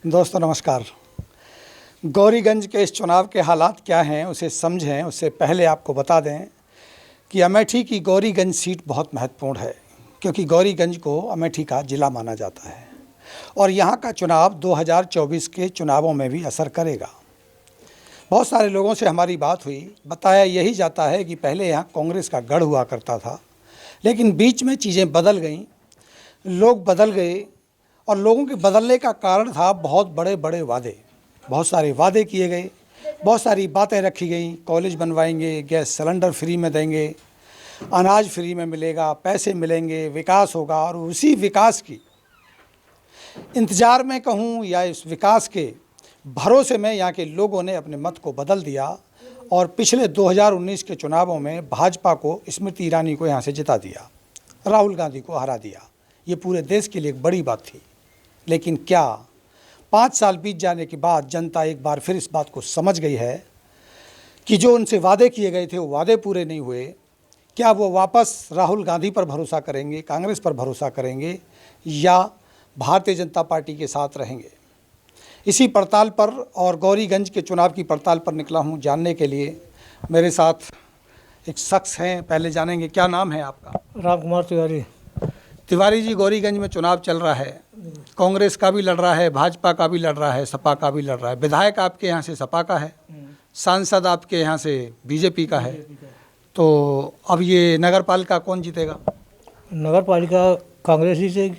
दोस्तों नमस्कार। गौरीगंज के इस चुनाव के हालात क्या हैं उसे समझें, उससे पहले आपको बता दें कि अमेठी की गौरीगंज सीट बहुत महत्वपूर्ण है, क्योंकि गौरीगंज को अमेठी का ज़िला माना जाता है और यहाँ का चुनाव 2024 के चुनावों में भी असर करेगा। बहुत सारे लोगों से हमारी बात हुई, बताया यही जाता है कि पहले यहाँ कांग्रेस का गढ़ हुआ करता था, लेकिन बीच में चीज़ें बदल गईं, लोग बदल गए और लोगों के बदलने का कारण था बहुत बड़े बड़े वादे। बहुत सारे वादे किए गए, बहुत सारी बातें रखी गई, कॉलेज बनवाएंगे, गैस सिलेंडर फ्री में देंगे, अनाज फ्री में मिलेगा, पैसे मिलेंगे, विकास होगा। और उसी विकास की इंतज़ार में कहूँ या इस विकास के भरोसे में यहाँ के लोगों ने अपने मत को बदल दिया और पिछले 2019 के चुनावों में भाजपा को, स्मृति ईरानी को यहाँ से जिता दिया, राहुल गांधी को हरा दिया। ये पूरे देश के लिए एक बड़ी बात थी। लेकिन क्या 5 साल बीत जाने के बाद जनता एक बार फिर इस बात को समझ गई है कि जो उनसे वादे किए गए थे वो वादे पूरे नहीं हुए? क्या वो वापस राहुल गांधी पर भरोसा करेंगे, कांग्रेस पर भरोसा करेंगे या भारतीय जनता पार्टी के साथ रहेंगे? इसी पड़ताल पर और गौरीगंज के चुनाव की पड़ताल पर निकला हूँ जानने के लिए। मेरे साथ एक शख्स हैं, पहले जानेंगे। क्या नाम है आपका? राम कुमार तिवारी। तिवारी जी, गौरीगंज में चुनाव चल रहा है, कांग्रेस का भी लड़ रहा है, भाजपा का भी लड़ रहा है, सपा का भी लड़ रहा है। विधायक आपके यहाँ से सपा का है, सांसद आपके यहाँ से बीजेपी का है। तो अब ये नगर पालिका कौन जीतेगा? नगर पालिका कांग्रेस ही से।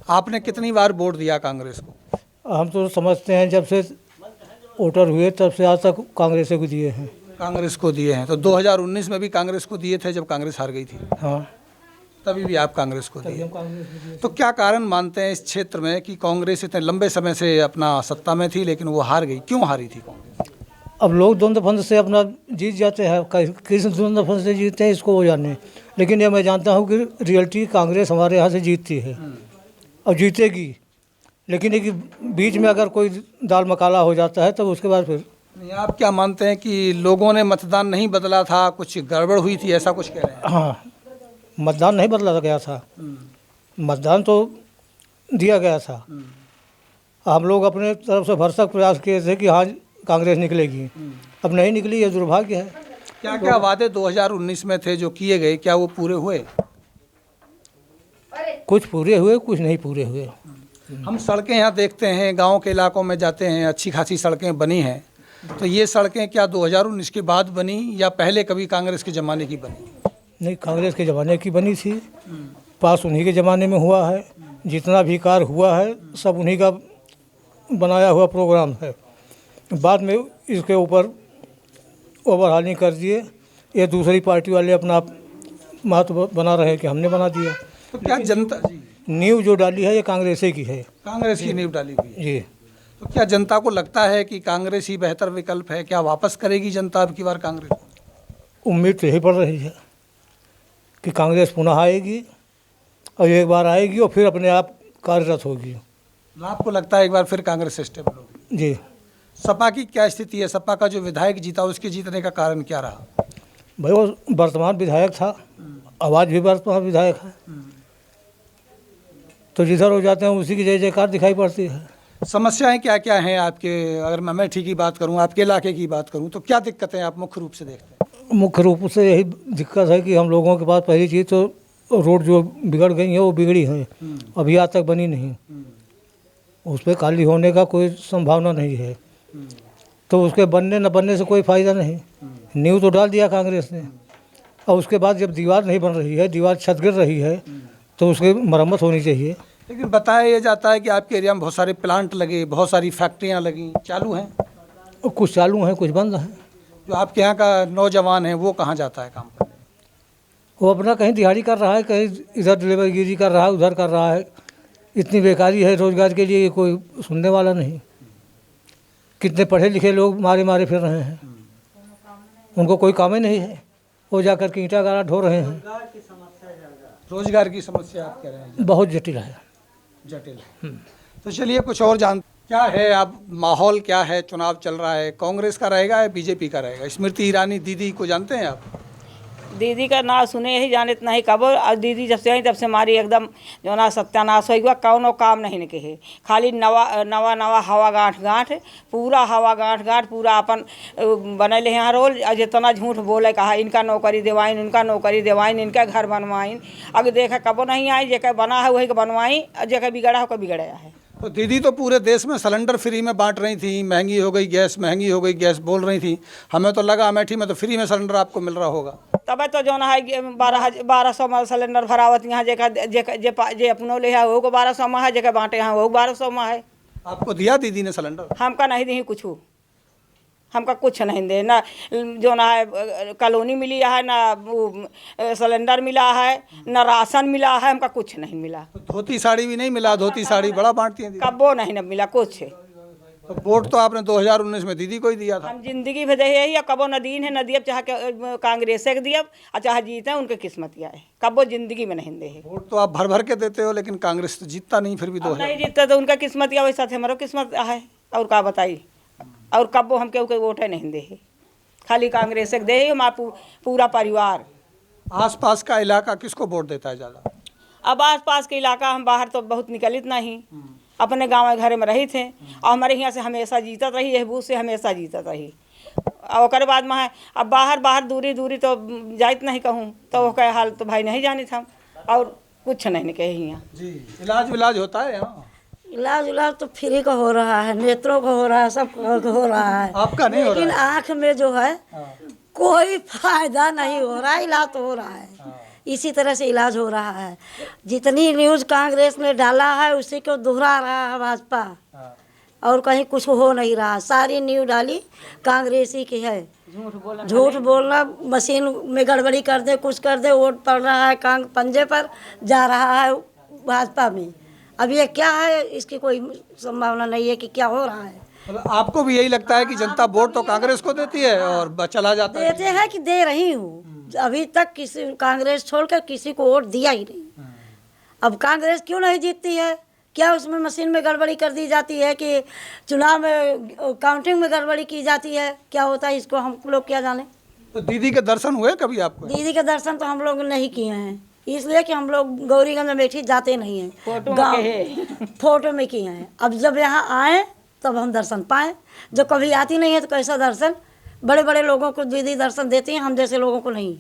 आपने कितनी बार वोट दिया कांग्रेस को? हम तो समझते हैं जब से वोटर हुए तब से आज तक कांग्रेस को दिए हैं। कांग्रेस को दिए हैं। तो 2019 में भी कांग्रेस को दिए थे जब कांग्रेस हार गई थी? हाँ, तभी भी आप कांग्रेस को दिए। तो क्या कारण मानते हैं इस क्षेत्र में कि कांग्रेस इतने लंबे समय से अपना सत्ता में थी लेकिन वो हार गई? क्यों हारी थी कांग्रेस? अब लोग द्वंद फंद से अपना जीत जाते हैं, किस द्वंद फंद से जीतते हैं इसको वो जाने, लेकिन ये मैं जानता हूँ कि रियलिटी कांग्रेस हमारे यहाँ से जीतती है और जीतेगी। लेकिन एक बीच में अगर कोई दाल मकाला हो जाता है तो उसके बाद फिर नहीं। आप क्या मानते हैं कि लोगों ने मतदान नहीं बदला था, कुछ गड़बड़ हुई थी, ऐसा कुछ कह रहे हैं? हाँ, मतदान नहीं बदला गया था, मतदान तो दिया गया था। हम लोग अपने तरफ से भरसक प्रयास किए थे कि हाँ कांग्रेस निकलेगी, अब नहीं निकली, ये दुर्भाग्य है। क्या क्या वादे 2019 में थे जो किए गए, क्या वो पूरे हुए? कुछ पूरे हुए, कुछ नहीं पूरे हुए। हम सड़कें यहाँ देखते हैं, गांव के इलाकों में जाते हैं, अच्छी खासी सड़कें बनी हैं। तो ये सड़कें क्या 2019 के बाद बनी या पहले कभी कांग्रेस के ज़माने की बनी? नहीं, कांग्रेस के ज़माने की बनी थी, पास उन्हीं के ज़माने में हुआ है। जितना भी कार्य हुआ है सब उन्हीं का बनाया हुआ प्रोग्राम है। बाद में इसके ऊपर ओवरहालिंग कर दिए, ये दूसरी पार्टी वाले अपना महत्व बना रहे हैं कि हमने बना दिया। तो क्या जनता नींव जो डाली है ये कांग्रेस की है, कांग्रेस की नींव डाली हुई है जी। तो क्या जनता को लगता है कि कांग्रेस ही बेहतर विकल्प है? क्या वापस करेगी जनता अब की बार कांग्रेस को? उम्मीद तो यही पड़ रही है कि कांग्रेस पुनः आएगी और एक बार आएगी और फिर अपने आप कार्यरत होगी। आपको लगता है एक बार फिर कांग्रेस स्टेबल होगी? जी। सपा की क्या स्थिति है? सपा का जो विधायक जीता उसके जीतने का कारण क्या रहा? भाई वो वर्तमान विधायक था, आवाज़ भी वर्तमान विधायक है, तो जिधर हो जाते हैं उसी की जय जयकार दिखाई पड़ती है। समस्याएं क्या क्या हैं आपके? अगर मैं अमेठी की बात करूं, आपके इलाके की बात करूं, तो क्या दिक्कतें आप मुख्य रूप से देखते हैं? मुख्य रूप से यही दिक्कत है कि हम लोगों के पास पहली चीज़ तो रोड जो बिगड़ गई है वो बिगड़ी है, अभी आज तक बनी नहीं, उस पर खाली होने का कोई संभावना नहीं है, तो उसके बनने न बनने से कोई फ़ायदा नहीं। नींव तो डाल दिया कांग्रेस ने और उसके बाद जब दीवार नहीं बन रही है, दीवार छत गिर रही है, तो उसकी मरम्मत होनी चाहिए। लेकिन बताया यह जाता है कि आपके एरिया में बहुत सारे प्लांट लगे, बहुत सारी फैक्ट्रियां लगी, चालू हैं? और कुछ चालू हैं, कुछ बंद हैं। जो आपके यहाँ का नौजवान है वो कहाँ जाता है काम करने? वो अपना कहीं दिहाड़ी कर रहा है, कहीं इधर डिलीवरीगिरी कर रहा है, उधर कर रहा है। इतनी बेकारी है रोज़गार के लिए, कोई सुनने वाला नहीं। कितने पढ़े लिखे लोग मारे मारे फिर रहे हैं, उनको कोई काम ही नहीं है, वो जाकर के ईंटा गारा ढो रहे हैं। रोजगार की समस्या आप कह रहे हैं बहुत जटिल है। जटिल है। तो चलिए कुछ और जान, क्या है अब माहौल क्या है? चुनाव चल रहा है, कांग्रेस का रहेगा या बीजेपी का रहेगा? स्मृति ईरानी दीदी को जानते हैं आप? दीदी का नाम सुने ही जाने नहीं कब, और दीदी जब से आई तब से हमारी एकदम जो ना सत्यानाश हो गया, कौनो काम नहीं न कहे, खाली नवा नवा नवा हवा गांठ पूरा हवा गांठ पूरा अपन बनैले यहाँ रोल। और जितना झूठ बोले कहा इनका नौकरी देवाइन, उनका नौकरी देवाइन, इनका घर बनवाइन। अगर देखा कबो नहीं आई, जेकर बना है वही के बनवाई, और जेकर बिगड़ा हो बिगड़ा है। तो दीदी तो पूरे देश में सिलेंडर फ्री में बांट रही थी, महंगी हो गई गैस, महंगी हो गई गैस बोल रही थी। हमें तो लगा अमेठी में तो फ्री में सिलेंडर आपको मिल रहा होगा। तब तो जो है 1200 में सिलेंडर भरावत यहाँ जे अपनो ले है वो 1200 में है, जेकर बांटे यहाँ वो 1200 में है। आपको दिया दीदी ने सिलेंडर? हमका नहीं दी कुछ, हमका कुछ नहीं दे ना, जो ना है कॉलोनी मिली है ना, वो सिलेंडर मिला है ना, राशन मिला है, हमका कुछ नहीं मिला। तो धोती साड़ी भी नहीं मिला? धोती साड़ी बड़ा बांटती हैं दीदी। कबो नहीं न मिला कुछ। तो वोट तो आपने 2019 में दीदी को ही दिया था। हम जिंदगी भर यही है, कबो न दीन है न दियब, चाहे कांग्रेस के दियब और चाहे जीते उनके किस्मत या है, कबो जिंदगी में नहीं दे। वोट तो आप भर भर के देते हो, लेकिन कांग्रेस तो जीतता नहीं फिर भी। नहीं जीतता तो उनका किस्मत या वैसा थे, हमारा किस्मत है, और क्या बताई। और कबो हम केहू के वोट नहीं दे, खाली कांग्रेस के दे पूरा परिवार। आसपास का इलाका किसको वोट देता है ज़्यादा? अब आस पास के इलाका हम बाहर तो बहुत निकलित नहीं, अपने गाँव घर में रही थे, और हमारे यहाँ से हमेशा जीतत रही, यह बूथ से हमेशा जीतत रही। और ओकर बाद में अब बाहर दूरी तो जाइत नहीं कहूँ, तो वो कहे हाल तो भाई नहीं जानी था, और कुछ नहीं कहे यहाँ। जी इलाज होता है यहाँ? इलाज तो फ्री का हो रहा है, नेत्रों का हो रहा है, सब का हो रहा है। आपका नहीं हो रहा है? लेकिन आँख में जो है कोई फायदा नहीं हो रहा है, इलाज तो हो रहा है, इसी तरह से इलाज हो रहा है। जितनी न्यूज़ कांग्रेस ने डाला है उसी को दोहरा रहा है भाजपा, और कहीं कुछ हो नहीं रहा। सारी न्यूज़ डाली कांग्रेसी की है, झूठ बोलना, मशीन में गड़बड़ी कर दे, कुछ कर दे, वोट पड़ रहा है पंजे पर जा रहा है भाजपा में। अब ये क्या है, इसकी कोई संभावना नहीं है कि क्या हो रहा है। मतलब आपको भी यही लगता है कि जनता वोट तो कांग्रेस को देती है और चला जाता है? देते हैं कि दे रही हूँ, अभी तक किसी कांग्रेस छोड़कर किसी को वोट दिया ही नहीं। अब कांग्रेस क्यों नहीं जीतती है? क्या उसमें मशीन में गड़बड़ी कर दी जाती है कि चुनाव में काउंटिंग में गड़बड़ी की जाती है? क्या होता है इसको हम लोग क्या जाने। तो दीदी के दर्शन हुए कभी आपको? दीदी के दर्शन तो हम लोग नहीं किए हैं, इसलिए कि हम लोग गौरीगंज अमेठी जाते नहीं हैं, फोटो में किए हैं। अब जब यहाँ आए तब हम दर्शन पाएँ, जो कभी आती नहीं है तो कैसा दर्शन। बड़े बड़े लोगों को दीदी दर्शन देती हैं, हम जैसे लोगों को नहीं।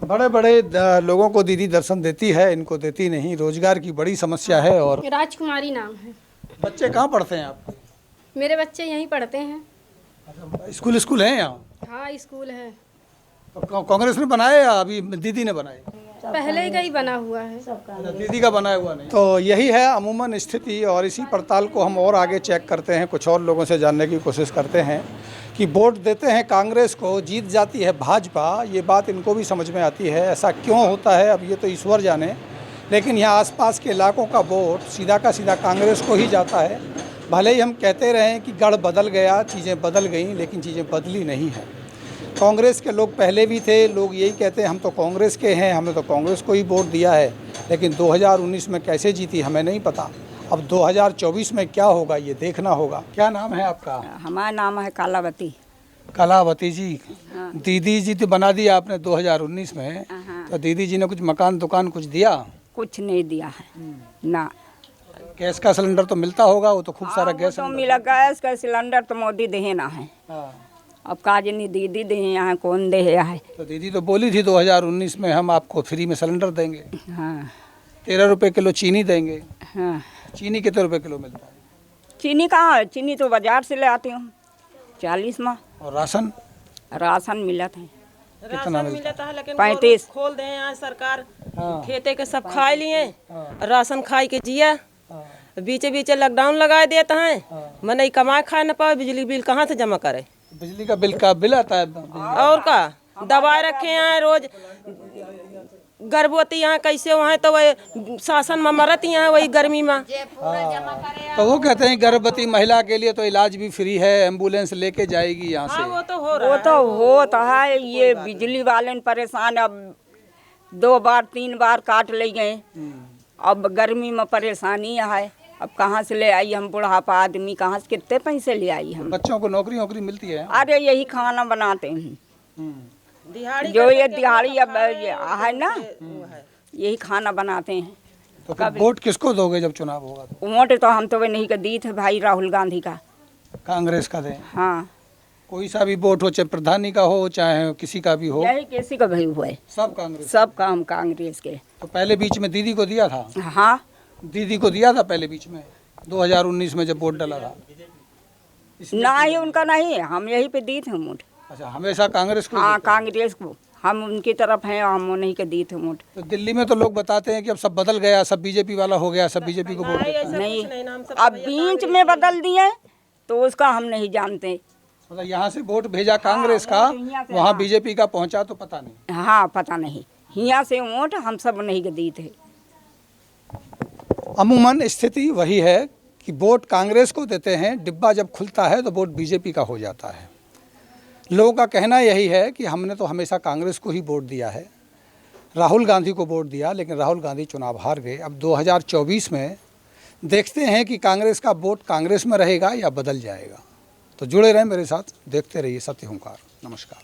बड़े बड़े लोगों को दीदी दर्शन देती है, इनको देती नहीं। रोजगार की बड़ी समस्या है। और राजकुमारी नाम है। बच्चे कहाँ पढ़ते हैं आपके? मेरे बच्चे यहीं पढ़ते हैं। स्कूल है यहाँ? हाँ स्कूल है। तो कांग्रेस ने बनाए या अभी दीदी ने बनाए? पहले का ही बना हुआ है, दीदी का बनाया हुआ नहीं। तो यही है अमूमन स्थिति, और इसी पड़ताल को हम और आगे चेक करते हैं, कुछ और लोगों से जानने की कोशिश करते हैं कि वोट देते हैं कांग्रेस को, जीत जाती है भाजपा। ये बात इनको भी समझ में आती है, ऐसा क्यों होता है अब ये तो ईश्वर जाने। लेकिन यहाँ आसपास के इलाकों का वोट सीधा का सीधा कांग्रेस को ही जाता है। भले ही हम कहते रहें कि गढ़ बदल गया, चीज़ें बदल गईं, लेकिन चीज़ें बदली नहीं हैं। कांग्रेस के लोग पहले भी थे, लोग यही कहते हैं हम तो कांग्रेस के हैं, हमने तो कांग्रेस को ही वोट दिया है। लेकिन 2019 में कैसे जीती हमें नहीं पता। अब 2024 में क्या होगा ये देखना होगा। क्या नाम है आपका? हमारा नाम है कलावती। कलावती जी, दीदी जी तो बना दिया आपने 2019 में, तो दीदी जी ने कुछ मकान दुकान कुछ दिया? कुछ नहीं दिया है ना। गैस का सिलेंडर तो मिलता होगा, वो तो खूब सारा गैस तो मिला, गैस का सिलेंडर तो मोदी दे ना है। अब काजनी दीदी दे यहाँ कौन दे है। तो दीदी तो बोली थी 2019 में हम आपको फ्री में सिलेंडर देंगे। हाँ 13 रुपए किलो चीनी देंगे। हाँ। चीनी कितने रुपए किलो मिलता है? चीनी कहाँ है? चीनी तो बाजार से ले आती हूँ 40 में। और राशन? राशन मिला था कितना मिलता है? लेकिन 35। खोल दे यहाँ सरकार, खेते के सब खा लिए, राशन खाई के जिया, बीचे बीचे लॉकडाउन लगा देता है, मन कमाए खाए न पाए, बिजली बिल कहाँ से जमा करे। बिजली का बिल आता है? और का दवाई रखे हैं रोज, गर्भवती यहाँ कैसे वहाँ तो वही शासन में मरत यहाँ वही गर्मी में। तो वो कहते हैं गर्भवती महिला के लिए तो इलाज भी फ्री है, एम्बुलेंस लेके जाएगी यहाँ से। वो तो हो रहा वो तो होता है। ये बिजली वाले ने परेशान, अब 2 बार 3 बार काट ले गए। अब गर्मी में परेशानी है, अब कहाँ से ले आई हम बुढ़ापा आदमी, कहाँ से कितने पैसे ले आई हम। बच्चों को नौकरी मिलती है? अरे यही खाना बनाते हैं। जो ये दिहाड़ी अब ये है ना, यही खाना बनाते हैं। तो फिर वोट किसको दोगे जब चुनाव होगा तो? वोट तो हम तो वे नहीं कर दी थे भाई, राहुल गांधी का। कांग्रेस का दें? हाँ, कोई सा भी वोट हो, चाहे प्रधानी का हो चाहे किसी का भी हो, यही किसी का भी हुआ है, सब कांग्रेस। सब काम कांग्रेस के। तो पहले बीच में दीदी को दिया था? हाँ, दीदी को दिया था पहले बीच में 2019 में जब वोट डाला था? ना ही उनका नहीं, हम यही पे दी थे वोट। अच्छा, हमेशा कांग्रेस को? हाँ, कांग्रेस को हम उनकी तरफ हैं, हम उन्हीं के दी थे वोट। तो दिल्ली में तो लोग बताते हैं कि अब सब बदल गया, सब बीजेपी वाला हो गया, सब बीजेपी को वोट देता है। नहीं, अब बीच में बदल दिए तो उसका हम नहीं जानते। मतलब यहाँ से वोट भेजा कांग्रेस का, वहाँ बीजेपी का पहुँचा तो पता नहीं। हाँ, पता नहीं, यहाँ से वोट हम सब नहीं के दी थे। अमूमन स्थिति वही है कि वोट कांग्रेस को देते हैं, डिब्बा जब खुलता है तो वोट बीजेपी का हो जाता है। लोगों का कहना यही है कि हमने तो हमेशा कांग्रेस को ही वोट दिया है, राहुल गांधी को वोट दिया, लेकिन राहुल गांधी चुनाव हार गए। अब 2024 में देखते हैं कि कांग्रेस का वोट कांग्रेस में रहेगा या बदल जाएगा। तो जुड़े रहें मेरे साथ, देखते रहिए सत्य हुंकार। नमस्कार।